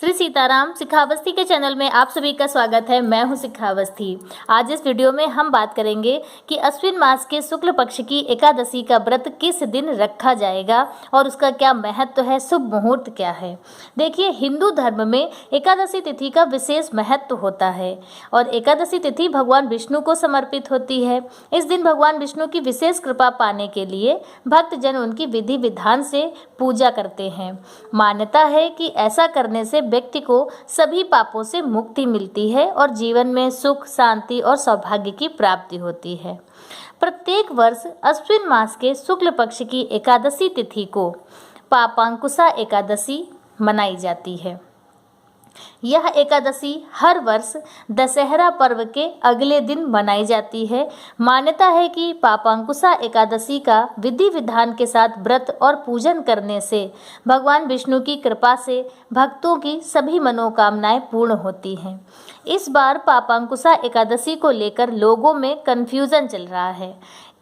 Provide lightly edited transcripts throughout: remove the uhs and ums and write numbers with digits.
श्री सीताराम शिखावस्थी के चैनल में आप सभी का स्वागत है। मैं हूं शिखावस्थी। आज इस वीडियो में हम बात करेंगे कि अश्विन मास के शुक्ल पक्ष की एकादशी का व्रत किस दिन रखा जाएगा और उसका क्या महत्व है, शुभ मुहूर्त क्या है। देखिए, हिंदू धर्म में एकादशी तिथि का विशेष महत्व होता है और एकादशी तिथि भगवान विष्णु को समर्पित होती है। इस दिन भगवान विष्णु की विशेष कृपा पाने के लिए भक्तजन उनकी विधि विधान से पूजा करते हैं। मान्यता है कि ऐसा करने से व्यक्ति को सभी पापों से मुक्ति मिलती है और जीवन में सुख, शांति और सौभाग्य की प्राप्ति होती है। प्रत्येक वर्ष अश्विन मास के शुक्ल पक्ष की एकादशी तिथि को पापांकुशा एकादशी मनाई जाती है। यह एकादशी हर वर्ष दशहरा पर्व के अगले दिन मनाई जाती है। मान्यता है कि पापांकुशा एकादशी का विधि विधान के साथ व्रत और पूजन करने से भगवान विष्णु की कृपा से भक्तों की सभी मनोकामनाएं पूर्ण होती हैं। इस बार पापांकुशा एकादशी को लेकर लोगों में कन्फ्यूजन चल रहा है।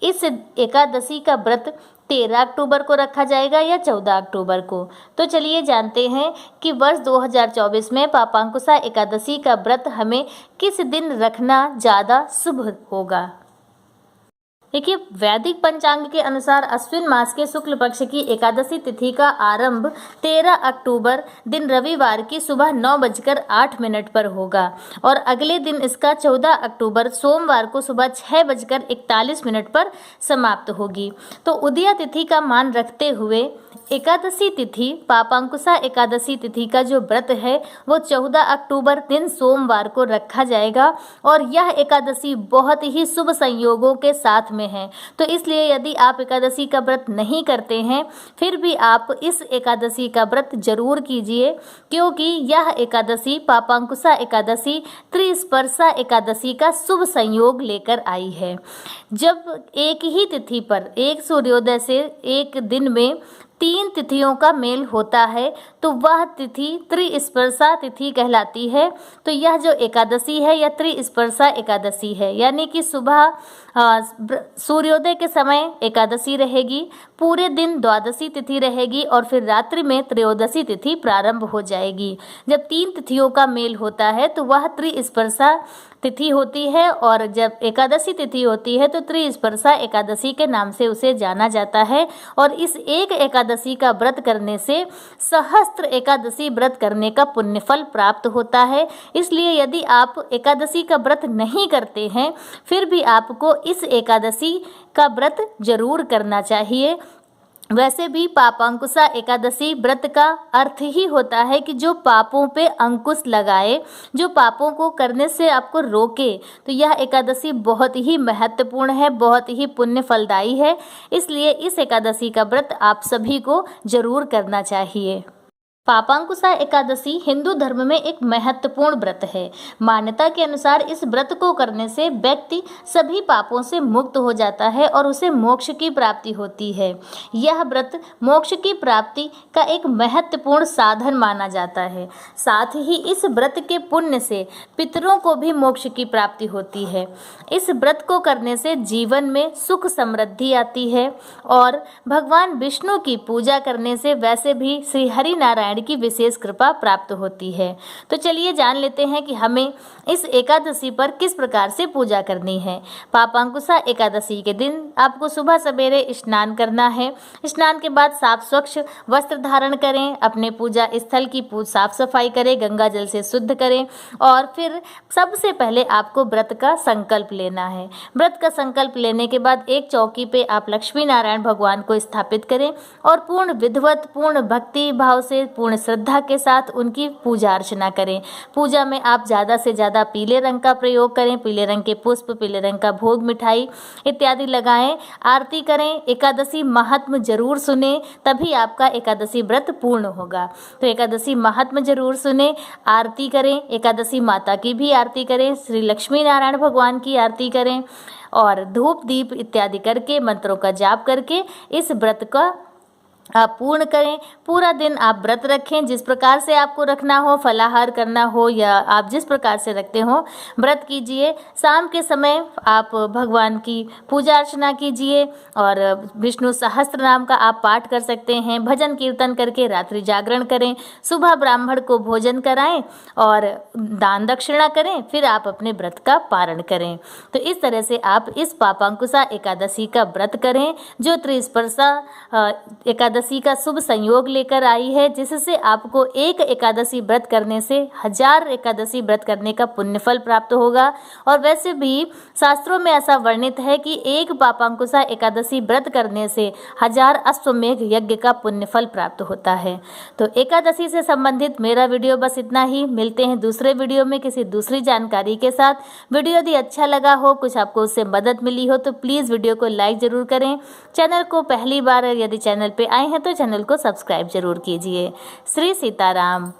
इस एकादशी का व्रत 13 अक्टूबर को रखा जाएगा या 14 अक्टूबर को। तो चलिए जानते हैं कि वर्ष 2024 में पापांकुशा एकादशी का व्रत हमें किस दिन रखना ज़्यादा शुभ होगा। देखिए, वैदिक पंचांग के अनुसार अश्विन मास के शुक्ल पक्ष की एकादशी तिथि का आरंभ 13 अक्टूबर दिन रविवार की सुबह 9:08 पर होगा और अगले दिन इसका 14 अक्टूबर सोमवार को सुबह 6:41 पर समाप्त होगी। तो उदया तिथि का मान रखते हुए एकादशी तिथि पापांकुशा एकादशी तिथि का जो व्रत है वो 14 अक्टूबर दिन सोमवार को रखा जाएगा और यह एकादशी बहुत ही शुभ संयोगों के साथ में है। तो इसलिए यदि आप एकादशी का व्रत नहीं करते हैं फिर भी आप इस एकादशी का व्रत जरूर कीजिए, क्योंकि यह एकादशी पापांकुशा एकादशी त्रिस्पर्शा एकादशी का शुभ संयोग लेकर आई है। जब एक ही तिथि पर एक सूर्योदय से एक दिन में 3 तिथियों का मेल होता है तो वह तिथि त्रिस्पर्शा तिथि कहलाती है। तो यह जो एकादशी है यह त्रिस्पर्शा एकादशी है, यानी कि सुबह सूर्योदय के समय एकादशी रहेगी, पूरे दिन द्वादशी तिथि रहेगी और फिर रात्रि में त्रयोदशी तिथि प्रारंभ हो जाएगी। जब 3 तिथियों का मेल होता है तो वह त्रिस्पर्शा तिथि होती है और जब एकादशी तिथि होती है तो त्रिस्पर्शा एकादशी के नाम से उसे जाना जाता है। और इस एक एकादशी का व्रत करने से सहस्त्र एकादशी व्रत करने का पुण्यफल प्राप्त होता है। इसलिए यदि आप एकादशी का व्रत नहीं करते हैं फिर भी आपको इस एकादशी का व्रत जरूर करना चाहिए। वैसे भी पापांकुशा एकादशी व्रत का अर्थ ही होता है कि जो पापों पे अंकुश लगाए, जो पापों को करने से आपको रोके। तो यह एकादशी बहुत ही महत्वपूर्ण है, बहुत ही पुण्य फलदायी है। इसलिए इस एकादशी का व्रत आप सभी को जरूर करना चाहिए। पापांकुशा एकादशी हिंदू धर्म में एक महत्वपूर्ण व्रत है। मान्यता के अनुसार इस व्रत को करने से व्यक्ति सभी पापों से मुक्त हो जाता है और उसे मोक्ष की प्राप्ति होती है। यह व्रत मोक्ष की प्राप्ति का एक महत्वपूर्ण साधन माना जाता है। साथ ही इस व्रत के पुण्य से पितरों को भी मोक्ष की प्राप्ति होती है। इस व्रत को करने से जीवन में सुख समृद्धि आती है और भगवान विष्णु की पूजा करने से वैसे भी श्री हरि नारायण की विशेष कृपा प्राप्त होती है। तो चलिए जान लेते हैं कि हमें इस एकादशी पर किस प्रकार से पूजा करनी है। पापांकुशा एकादशी के दिन आपको सुबह सवेरे स्नान करना है। स्नान के बाद साफ स्वच्छ वस्त्र धारण करें, अपने पूजा स्थल की साफ सफाई करें, गंगा जल से शुद्ध करें और फिर सबसे पहले आपको व्रत का संकल्प लेना है। व्रत का संकल्प लेने के बाद एक चौकी पे आप लक्ष्मी नारायण भगवान को स्थापित करें और पूर्ण विधिवत, पूर्ण भक्ति भाव से, पूर्ण श्रद्धा के साथ उनकी पूजा अर्चना करें। पूजा में आप ज़्यादा से ज़्यादा पीले रंग का प्रयोग करें, पीले रंग के पुष्प, पीले रंग का भोग, मिठाई इत्यादि लगाएं, आरती करें, एकादशी महात्म जरूर सुने, तभी आपका एकादशी व्रत पूर्ण होगा। तो एकादशी महात्म जरूर सुने, आरती करें, एकादशी माता की भी आरती करें, श्री लक्ष्मी नारायण भगवान की आरती करें और धूप दीप इत्यादि करके मंत्रों का जाप करके इस व्रत का आप पूर्ण करें। पूरा दिन आप व्रत रखें, जिस प्रकार से आपको रखना हो, फलाहार करना हो या आप जिस प्रकार से रखते हो व्रत कीजिए। शाम के समय आप भगवान की पूजा अर्चना कीजिए और विष्णु सहस्त्र नाम का आप पाठ कर सकते हैं। भजन कीर्तन करके रात्रि जागरण करें। सुबह ब्राह्मण को भोजन कराएं और दान दक्षिणा करें, फिर आप अपने व्रत का पारण करें। तो इस तरह से आप इस पापांकुशा एकादशी का व्रत करें, जो त्रिस्पर्शा एकादशी का शुभ संयोग लेकर आई है, जिससे आपको एक एकादशी व्रत करने से 1000 एकादशी व्रत करने का पुण्य फल प्राप्त होगा। और वैसे भी शास्त्रों में ऐसा वर्णित है कि एक पापांकुशा एकादशी व्रत करने से 1000 अश्वमेघ यज्ञ का पुण्य फल प्राप्त होता है। तो एकादशी से संबंधित मेरा वीडियो बस इतना ही। मिलते हैं दूसरे वीडियो में किसी दूसरी जानकारी के साथ। वीडियो यदि अच्छा लगा हो, कुछ आपको उससे मदद मिली हो, तो प्लीज़ वीडियो को लाइक ज़रूर करें। चैनल को पहली बार यदि चैनल पे आए हैं तो चैनल को सब्सक्राइब जरूर कीजिए। श्री सीताराम।